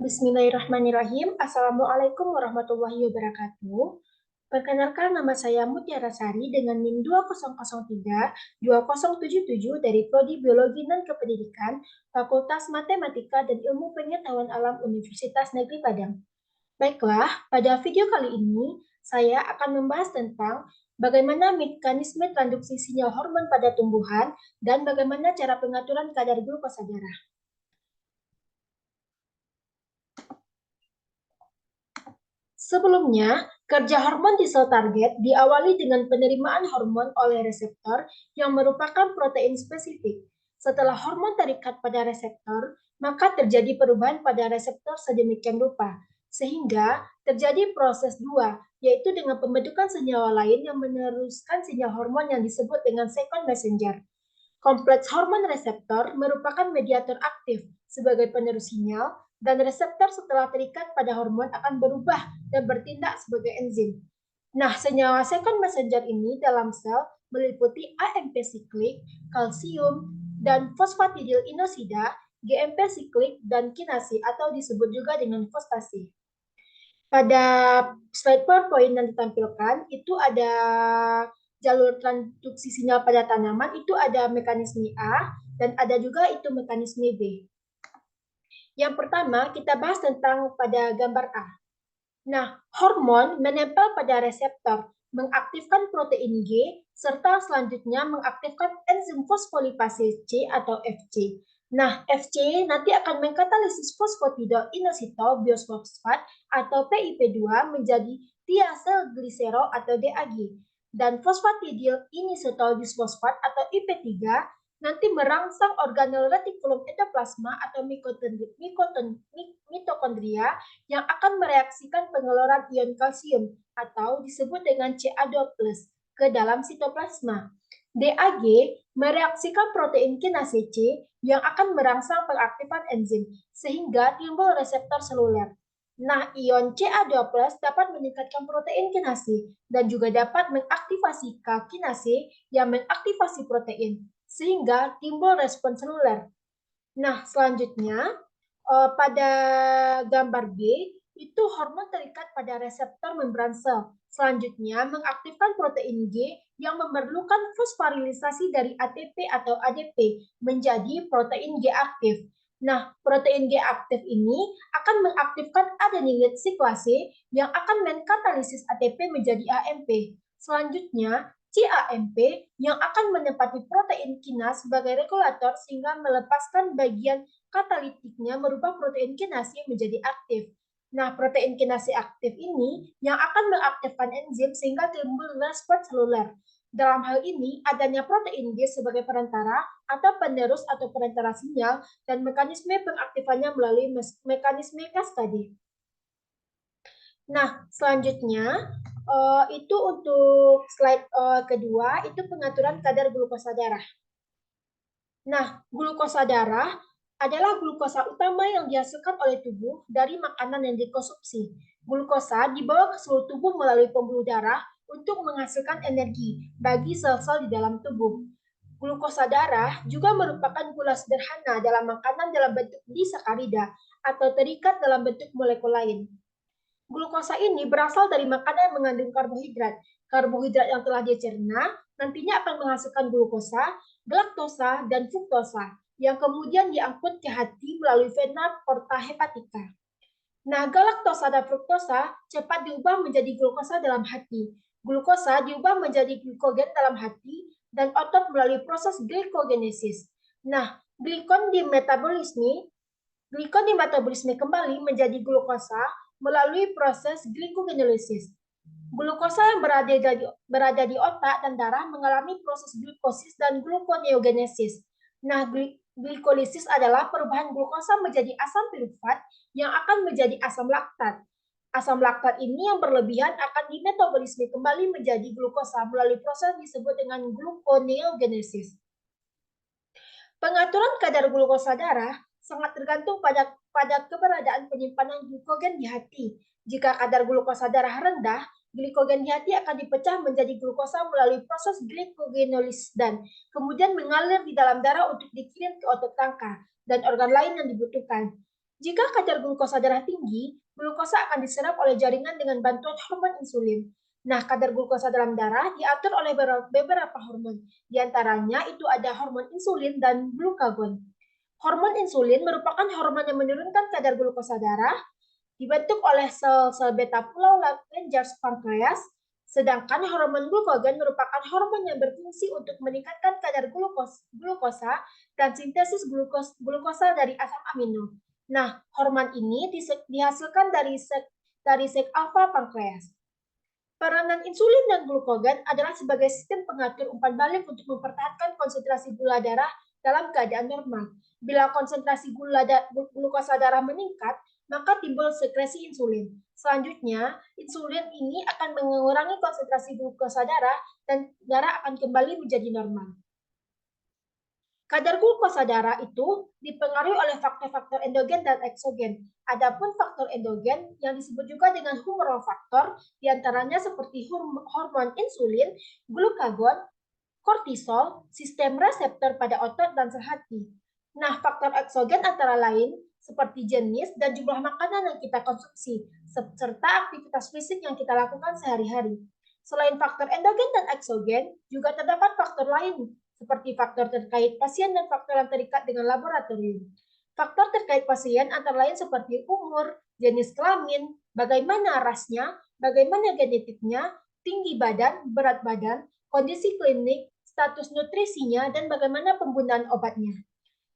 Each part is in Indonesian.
Bismillahirrahmanirrahim. Assalamualaikum warahmatullahi wabarakatuh. Perkenalkan, nama saya Mutiara Sari dengan NIM 2003-2077 dari Prodi Biologi dan Kependidikan, Fakultas Matematika dan Ilmu Pengetahuan Alam Universitas Negeri Padang. Baiklah, pada video kali ini saya akan membahas tentang bagaimana mekanisme transduksi sinyal hormon pada tumbuhan dan bagaimana cara pengaturan kadar glukosa darah. Sebelumnya, kerja hormon di sel target diawali dengan penerimaan hormon oleh reseptor yang merupakan protein spesifik. Setelah hormon terikat pada reseptor, maka terjadi perubahan pada reseptor sedemikian rupa, sehingga terjadi proses dua, yaitu dengan pembentukan senyawa lain yang meneruskan sinyal hormon yang disebut dengan second messenger. Kompleks hormon reseptor merupakan mediator aktif sebagai penerus sinyal, dan reseptor setelah terikat pada hormon akan berubah dan bertindak sebagai enzim. Nah, senyawa second messenger ini dalam sel meliputi AMP siklik, kalsium, dan fosfatidil inosida, GMP siklik, dan kinase atau disebut juga dengan fosfatase. Pada slide PowerPoint yang ditampilkan, itu ada jalur transduksi sinyal pada tanaman, itu ada mekanisme A, dan ada juga itu mekanisme B. Yang pertama, kita bahas tentang pada gambar A. Nah, hormon menempel pada reseptor, mengaktifkan protein G, serta selanjutnya mengaktifkan enzim fosfolipase C atau FC. Nah, FC nanti akan mengkatalisis fosfatidinoinositol biosfosfat atau PIP2 menjadi diaselglisero atau DAG. Dan fosfatidil-inositol bisfosfat atau IP3 nanti merangsang organel retikulum endoplasma atau mitokondria yang akan mereaksikan pengeluaran ion kalsium atau disebut dengan Ca2+ ke dalam sitoplasma. DAG mereaksikan protein kinase C yang akan merangsang pengaktifan enzim sehingga timbul reseptor seluler. Nah, ion Ca2+ dapat meningkatkan protein kinase dan juga dapat mengaktifasi K kinase yang mengaktifasi protein sehingga timbul respon seluler. Nah, selanjutnya pada gambar B, itu hormon terikat pada reseptor membran sel. Selanjutnya, mengaktifkan protein G yang memerlukan fosforilisasi dari ATP atau ADP menjadi protein G aktif. Nah, protein G aktif ini akan mengaktifkan adenylyl siklase yang akan mengkatalisis ATP menjadi AMP. Selanjutnya, CAMP yang akan menempati protein kinas sebagai regulator sehingga melepaskan bagian katalitiknya merubah protein kinase menjadi aktif. Nah, protein kinase aktif ini yang akan mengaktifkan enzim sehingga timbul respon seluler. Dalam hal ini, adanya protein G sebagai perantara atau penerus atau perantara sinyal dan mekanisme pengaktifannya melalui mekanisme kaskade. Nah, selanjutnya itu untuk slide kedua, itu pengaturan kadar glukosa darah. Nah, glukosa darah adalah glukosa utama yang dihasilkan oleh tubuh dari makanan yang dikonsumsi. Glukosa dibawa ke seluruh tubuh melalui pembuluh darah untuk menghasilkan energi bagi sel-sel di dalam tubuh. Glukosa darah juga merupakan gula sederhana dalam makanan dalam bentuk disakarida atau terikat dalam bentuk molekul lain. Glukosa ini berasal dari makanan yang mengandung karbohidrat. Karbohidrat yang telah dicerna nantinya akan menghasilkan glukosa, galaktosa, dan fruktosa yang kemudian diangkut ke hati melalui vena porta hepatica. Nah, galaktosa dan fruktosa cepat diubah menjadi glukosa dalam hati. Glukosa diubah menjadi glikogen dalam hati dan otot melalui proses glikogenesis. Nah, glikon dimetabolisme kembali menjadi glukosa melalui proses glikogenolisis. Glukosa yang berada di otak dan darah mengalami proses glikosis dan gluconeogenesis. Nah, glikolisis adalah perubahan glukosa menjadi asam pirufat yang akan menjadi asam laktat. Asam laktat ini yang berlebihan akan dimetabolisme kembali menjadi glukosa melalui proses disebut dengan gluconeogenesis. Pengaturan kadar glukosa darah sangat tergantung pada keberadaan penyimpanan glikogen di hati. Jika kadar glukosa darah rendah, glikogen di hati akan dipecah menjadi glukosa melalui proses glikogenolis dan kemudian mengalir di dalam darah untuk dikirim ke otot rangka dan organ lain yang dibutuhkan. Jika kadar glukosa darah tinggi, glukosa akan diserap oleh jaringan dengan bantuan hormon insulin. Nah, kadar glukosa dalam darah diatur oleh beberapa hormon. Di antaranya itu ada hormon insulin dan glukagon. Hormon insulin merupakan hormon yang menurunkan kadar glukosa darah, dibentuk oleh sel-sel beta pulau Langerhans pankreas, sedangkan hormon glukagon merupakan hormon yang berfungsi untuk meningkatkan kadar glukosa dan sintesis glukosa dari asam amino. Nah, hormon ini dihasilkan dari sel alfa pankreas. Peranan insulin dan glukagon adalah sebagai sistem pengatur umpan balik untuk mempertahankan konsentrasi gula darah dalam keadaan normal. Bila konsentrasi glukosa darah meningkat, maka timbul sekresi insulin. Selanjutnya, insulin ini akan mengurangi konsentrasi glukosa darah dan darah akan kembali menjadi normal. Kadar glukosa darah itu dipengaruhi oleh faktor-faktor endogen dan eksogen. Adapun faktor endogen yang disebut juga dengan humoral faktor, diantaranya seperti hormon insulin, glukagon, kortisol, sistem reseptor pada otot dan sel hati. Nah, faktor eksogen antara lain seperti jenis dan jumlah makanan yang kita konsumsi, serta aktivitas fisik yang kita lakukan sehari-hari. Selain faktor endogen dan eksogen, juga terdapat faktor lain seperti faktor terkait pasien dan faktor yang terikat dengan laboratorium. Faktor terkait pasien antara lain seperti umur, jenis kelamin, bagaimana rasnya, bagaimana genetiknya, tinggi badan, berat badan, kondisi klinik, status nutrisinya, dan bagaimana penggunaan obatnya.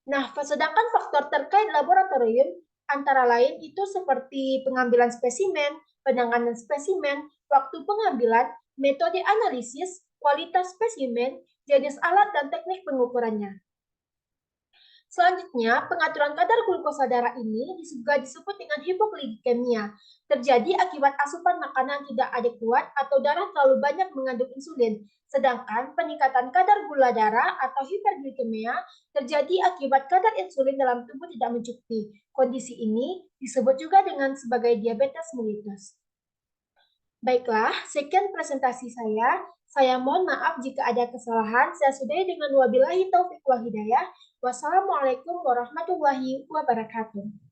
Nah, sedangkan faktor terkait laboratorium antara lain itu seperti pengambilan spesimen, penanganan spesimen, waktu pengambilan, metode analisis, kualitas spesimen, jenis alat dan teknik pengukurannya. Selanjutnya, pengaturan kadar glukosa darah ini juga disebut dengan hipoglikemia. Terjadi akibat asupan makanan tidak adekuat atau darah terlalu banyak mengandung insulin. Sedangkan peningkatan kadar gula darah atau hiperglikemia terjadi akibat kadar insulin dalam tubuh tidak mencukupi. Kondisi ini disebut juga dengan sebagai diabetes mellitus. Baiklah, sekian presentasi saya. Saya mohon maaf jika ada kesalahan. Saya sudahi dengan wabillahi taufiq wal hidayah. Wassalamualaikum warahmatullahi wabarakatuh.